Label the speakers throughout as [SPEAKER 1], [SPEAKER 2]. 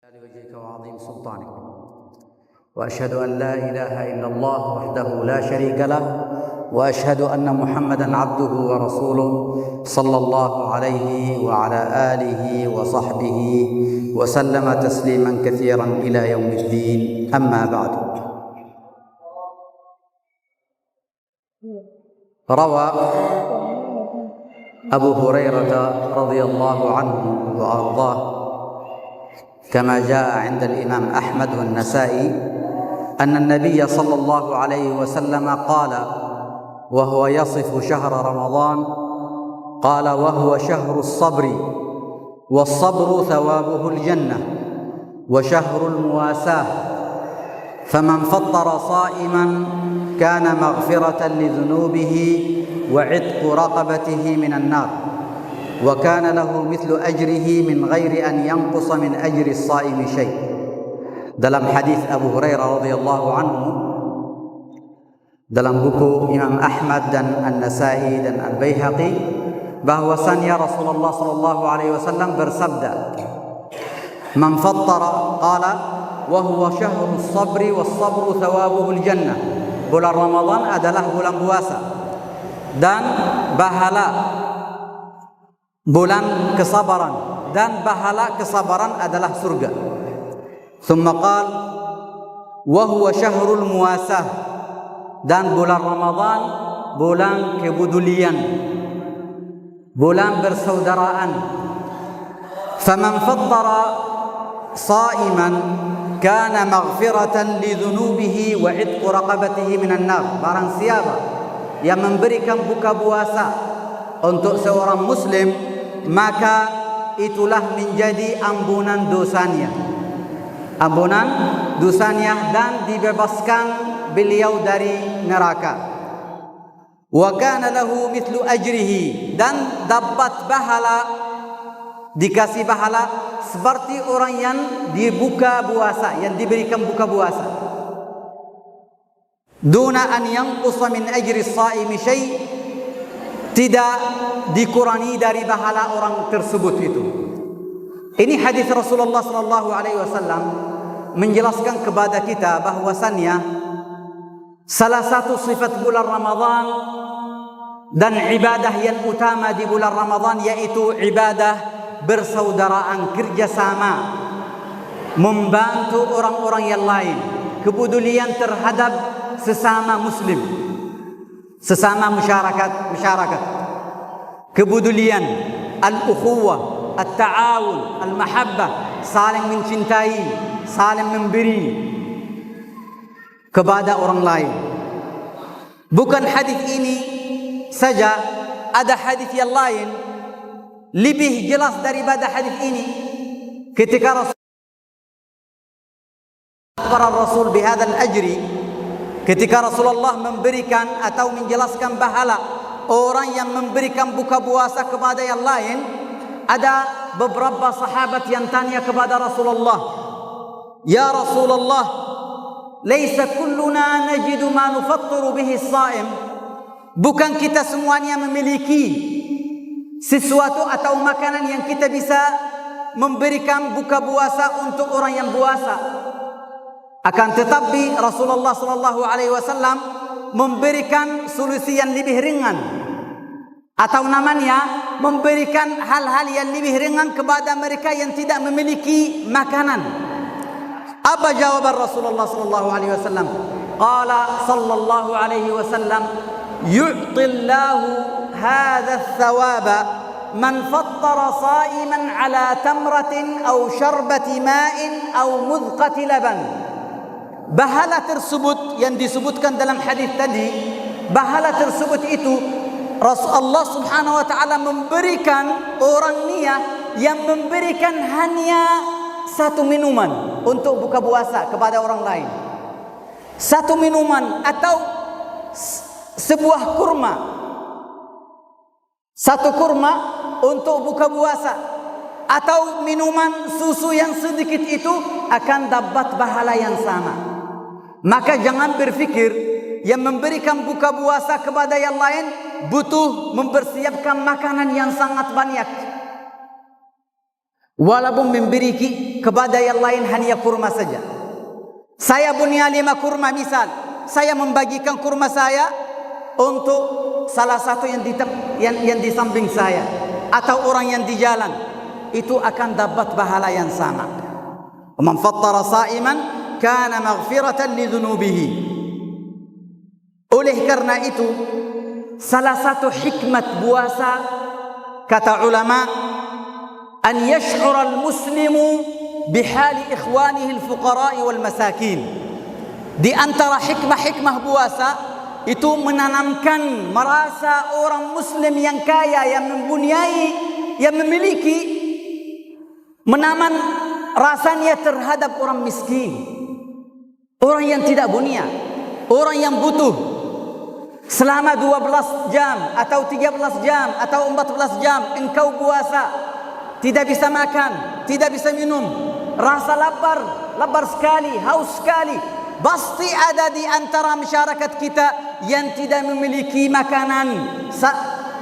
[SPEAKER 1] لوجهك وعظيم سلطانك وأشهد أن لا إله إلا الله وحده لا شريك له وأشهد أن محمدا عبده ورسوله صلى الله عليه وعلى آله وصحبه وسلم تسليما كثيرا إلى يوم الدين. أما بعد، روى أبو هريرة رضي الله عنه وأرضاه كما جاء عند الإمام أحمد والنسائي أن النبي صلى الله عليه وسلم قال وهو يصف شهر رمضان، قال: وهو شهر الصبر، والصبر ثوابه الجنة، وشهر المواساة، فمن فطر صائما كان مغفرة لذنوبه وعتق رقبته من النار، وكان له مثل أجره من غير أن ينقص من أجر الصائم شيء. Dalam hadis Abu Hurairah radhiyallahu anhu dalam buku Imam Ahmad dan An-Nasai dan Al-Baihaqi, bahwasannya Rasulullah sallallahu alaihi wasallam bersabda, "Man fattara qala wa huwa syahrus sabri was sabru thawabuhul jannah." Bulan Ramadan adalah bulan puasa dan bahala bulan kesabaran, dan pahala kesabaran adalah surga. Thumma qala wa huwa syahrul muwasah, dan bulan Ramadan bulan kepedulian, bulan persaudaraan. Faman fattara sa'iman kana maghfiratan li dhunubihi wa 'itqu raqabatihi minan nar. Barang siapa yang memberikan buka puasa untuk seorang muslim, maka itulah menjadi ampunan dosanya, dan dibebaskan beliau dari neraka. Wa kana lahu mithlu ajrihi, dan dapat pahala, dikasih pahala seperti orang yang dibuka puasa, yang diberikan buka puasa. Duna an yanqusa min ajri as-saimi syai', tidak dikurangi dari pahala orang tersebut itu. Ini hadis Rasulullah sallallahu alaihi wasallam menjelaskan kepada kita bahwasannya salah satu sifat bulan Ramadan dan ibadah yang utama di bulan Ramadan yaitu ibadah bersaudaraan, kerjasama, membantu orang-orang yang lain, kepedulian terhadap sesama muslim, sesama masyarakat, kepedulian, al-ukhuwah, at-ta'awun, al-mahabbah, saling mencintai, saling memberi kepada orang lain. Bukan hadis ini saja, ada hadis yang lain lebih jelas daripada hadis ini. Ketika Rasul bihadzal ajri, ketika Rasulullah memberikan atau menjelaskan pahala orang yang memberikan buka puasa kepada yang lain, ada beberapa sahabat yang tanya kepada Rasulullah, "Ya Rasulullah, laisa kulluna najidu ma nufattiru bihi as-sha'im?" Bukan kita semuanya memiliki sesuatu atau makanan yang kita bisa memberikan buka puasa untuk orang yang puasa. Akan tetapi Rasulullah sallallahu alaihi wasallam memberikan solusi yang lebih ringan, atau namanya memberikan hal-hal yang lebih ringan kepada mereka yang tidak memiliki makanan. Apa jawaban Rasulullah sallallahu alaihi wasallam? Qala sallallahu alaihi wasallam, "Yu'tillahu hadha ath-thawaba man fattara sa'iman ala tamratin aw syarbati ma'in aw mudqati laban." Bahala tersebut yang disebutkan dalam hadis tadi, bahala tersebut itu Rasulullah subhanahu wa ta'ala memberikan orang niat yang memberikan hanya satu minuman untuk buka puasa kepada orang lain. Satu minuman atau sebuah kurma. Satu kurma untuk buka puasa, atau minuman susu yang sedikit itu akan dapat pahala yang sama. Maka jangan berfikir yang memberikan buka puasa kepada yang lain butuh mempersiapkan makanan yang sangat banyak. walaupun memberi kepada yang lain hanya kurma saja. Saya punya 5 kurma misal, saya membagikan kurma saya untuk salah satu yang di samping saya atau orang yang di jalan, itu akan dapat pahala yang sama. Man fattara sa'iman kana maghfiratan li dhunubihi. Oleh karena itu, salah satu hikmat puasa kata ulama, an yash'ura al-muslimu bihali ikhwanihi al-fuqara'i wal masakin. Di antara hikmah-hikmah puasa itu menanamkan merasa orang muslim yang kaya, yang mempunyai, yang memiliki, menaman rasanya terhadap orang miskin, orang yang tidak punya, orang yang butuh. Selama 12 jam atau 13 jam atau 14 jam engkau puasa, tidak bisa makan, tidak bisa minum, rasa lapar sekali, haus sekali. Pasti ada di antara masyarakat kita yang tidak memiliki makanan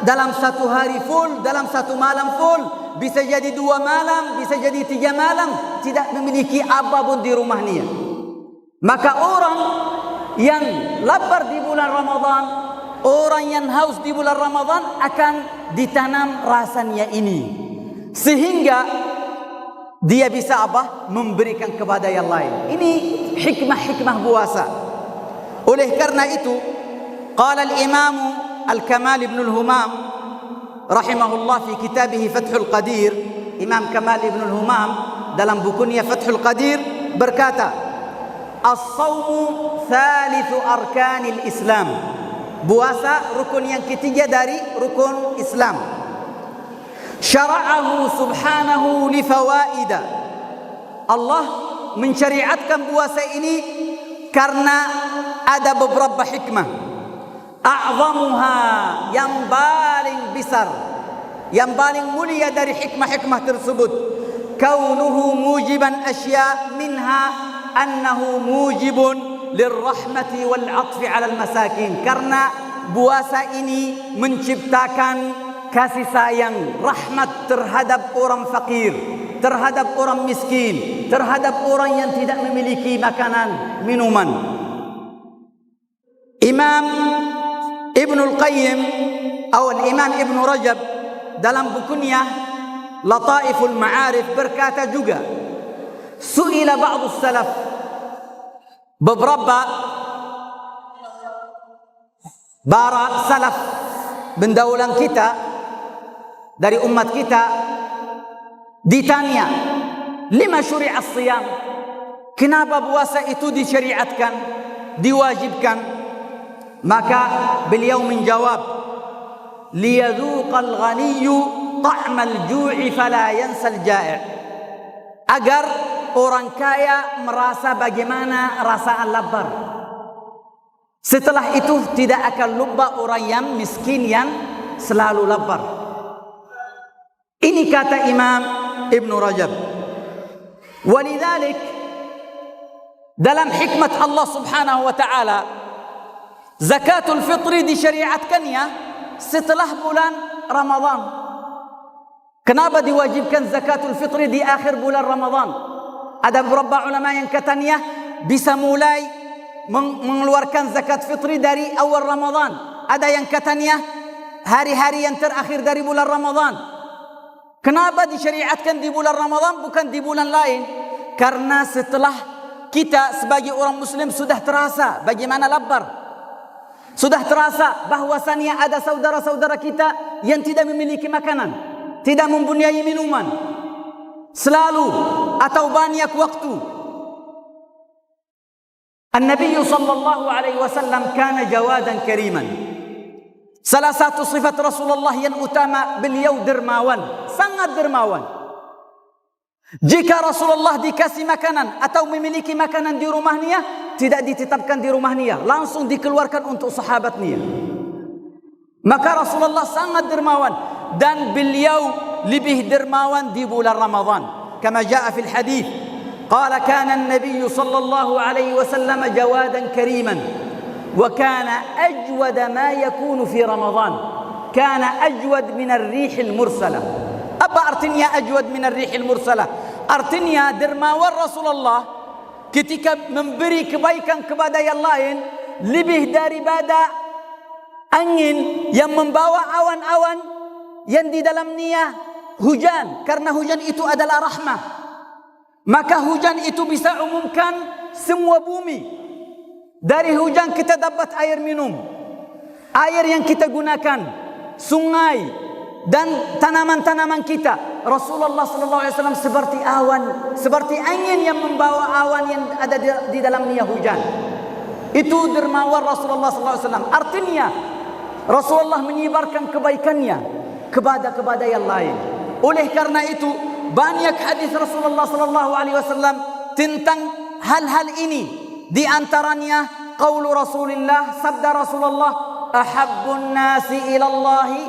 [SPEAKER 1] dalam satu hari full, dalam satu malam full, bisa jadi 2 malam, bisa jadi 3 malam, tidak memiliki apapun di rumahnya. Maka orang yang lapar di bulan Ramadan, orang yang haus di bulan Ramadan akan ditanam rasanya ini, sehingga dia bisa apa? Memberikan kepada yang lain. Ini hikmah-hikmah puasa. Oleh karena itu, qala al-Imam Al-Kamal Ibn Al-Humam rahimahullah fi kitabih Fathul Qadir. Imam Kamal Ibn Al-Humam dalam bukunya Fathul Qadir berkata, as-sawmu thalithu arkanil Islam. Puasa rukun yang ketiga dari rukun Islam. Syara'ahu subhanahu li fawaida. Allah mensyariatkan puasa ini karena ada beberapa hikmah. A'zamuha, yang paling besar, yang paling mulia dari hikmah-hikmah tersebut, kaunuhu mujiban asya minha annahu mujibun lirrahmati wal 'athfi 'ala al-masakin. Karena puasa ini menciptakan kasih sayang, rahmat terhadap orang fakir, terhadap orang miskin, terhadap orang yang tidak memiliki makanan, minuman. Imam Ibn Al-Qayyim atau Imam Ibn Rajab dalam bukunya Lataiful Ma'arif berkata juga, su'ila ba'du salaf, beberapa para salaf pendahuluan kita dari umat kita ditanya, lima syuri'a as-siyam, kenapa puasa itu disyariatkan, diwajibkan? Maka beliau menjawab, liyadhuqal ghaniyyu ta'mal ju'i fala yansal ja'i', agar orang kaya merasa bagaimana rasaan lapar, setelah itu tidak akan lupa orang yang miskin yang selalu lapar. Ini kata Imam Ibn Rajab. Walidhalik, dalam hikmat Allah subhanahu wa ta'ala, zakatul fitri disyariatkannya setelah bulan Ramadan. Kenapa diwajibkan zakatul fitri di akhir bulan Ramadan? Ada beberapa ulama yang katanya bisa mulai mengeluarkan zakat fitri dari awal Ramadan. Ada yang katanya hari-hari yang terakhir dari bulan Ramadan. Kenapa disyariatkan di bulan Ramadan bukan di bulan lain? Karena setelah kita sebagai orang muslim sudah terasa bagaimana lapar, sudah terasa bahwasannya ada saudara-saudara kita yang tidak memiliki makanan, tidak mempunyai minuman, selalu atau banyak waktu. An-Nabi sallallahu alaihi wasallam kana jawadan kariman. Salah satu sifat Rasulullah yang utama, beliau dermawan, sangat dermawan. Jika Rasulullah dikasih makanan atau memiliki makanan di rumahnya, tidak ditetapkan di rumahnya, langsung dikeluarkan untuk sahabatnya. Maka Rasulullah sangat dermawan, dan beliau lebih dermawan di bulan Ramadan. Kama jaa fil hadis, qala kana an-nabiy sallallahu alaihi wasallam jawadan kariman, wa kana ajwad ma yakunu fi Ramadan, kana ajwad min ar-rih al-mursalah. Apa artinya ajwad min ar-rihil mursalah? Artinya dermawan Rasulullah ketika memberi kebaikan kepada yang lain lebih daripada angin yang membawa awan-awan yang di dalamnya hujan, karena hujan itu adalah rahmah. Maka hujan itu bisa umumkan semua bumi. Dari hujan kita dapat air minum, air yang kita gunakan, sungai dan tanaman-tanaman kita. Rasulullah SAW seperti awan, seperti angin yang membawa awan yang ada di dalamnya hujan. Itu dermawan Rasulullah SAW. Artinya Rasulullah menyebarkan kebaikannya kepada yang lain. Oleh karena itu banyak hadis Rasulullah SAW tentang hal-hal ini. Di antaranya qaulu Rasulullah, sabda Rasulullah, ahabbun nasi ilallahi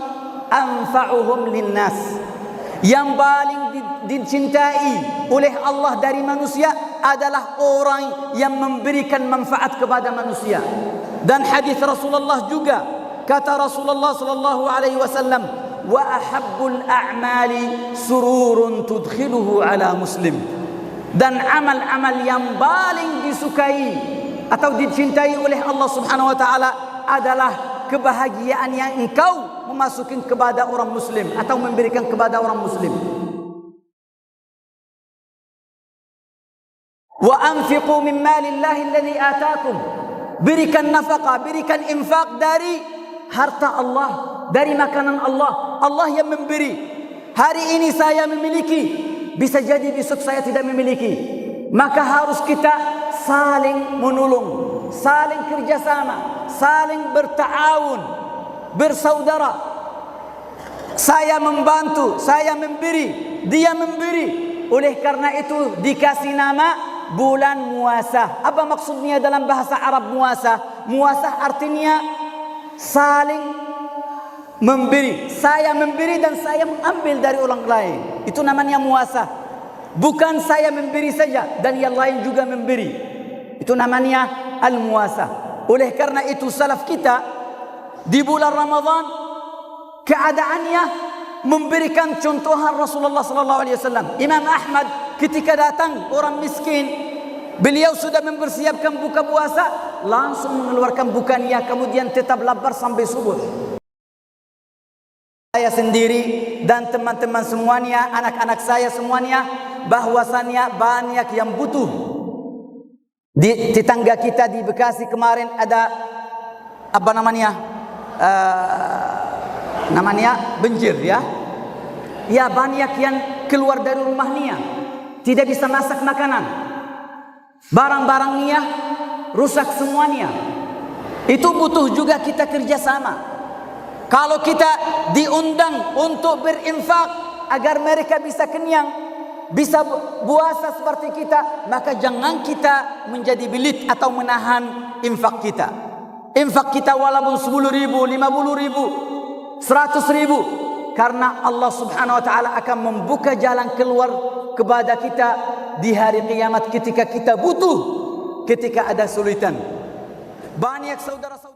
[SPEAKER 1] anfa'uhum linnas. Yang paling dicintai oleh Allah dari manusia adalah orang yang memberikan manfaat kepada manusia. Dan hadis Rasulullah juga, kata Rasulullah sallallahu alaihi wasallam, wa ahabbul a'mali sururun tudkhiluhu ala muslim. Dan amal-amal yang paling disukai atau dicintai oleh Allah Subhanahu wa taala adalah kebahagiaan yang engkau memasukkan kepada orang muslim atau memberikan kepada orang muslim. Wa anfiqu min malillahi alladhi ataakum. Berikan nafkah, berikan infak dari harta Allah, dari makanan Allah. Allah yang memberi. Hari ini saya memiliki, bisa jadi besok saya tidak memiliki. Maka harus kita saling menolong, saling kerjasama, saling berta'awun, bersaudara. Saya membantu, saya memberi, dia memberi. Oleh karena itu dikasih nama bulan Muasah. Apa maksudnya dalam bahasa Arab Muasah? Muasah artinya saling memberi. Saya memberi dan saya mengambil dari orang lain. Itu namanya muasah. Bukan saya memberi saja dan yang lain juga memberi. Itu namanya al-muasah. Oleh karena itu salaf kita di bulan Ramadan keadaannya memberikan contohan Rasulullah sallallahu alaihi wasallam. Imam Ahmad ketika datang orang miskin, beliau sudah mempersiapkan buka puasa, langsung mengeluarkan bukannya, kemudian tetap lapar sampai subuh. Saya sendiri dan teman-teman semuanya, anak-anak saya semuanya, bahwasannya banyak yang butuh. Di tetangga kita di Bekasi kemarin ada apa namanya? Namanya banjir ya. Ya, banyak yang keluar dari rumahnya, tidak bisa masak makanan. Barang-barangnya rusak semuanya. Itu butuh juga kita kerjasama. Kalau kita diundang untuk berinfak agar mereka bisa kenyang, bisa puasa seperti kita, maka jangan kita menjadi belit atau menahan infak kita. Infak kita walaupun 10.000, 50.000, 100.000, karena Allah Subhanahu wa taala akan membuka jalan keluar kepada kita di hari kiamat ketika kita butuh, ketika ada kesulitan. Banyak saudara-saudara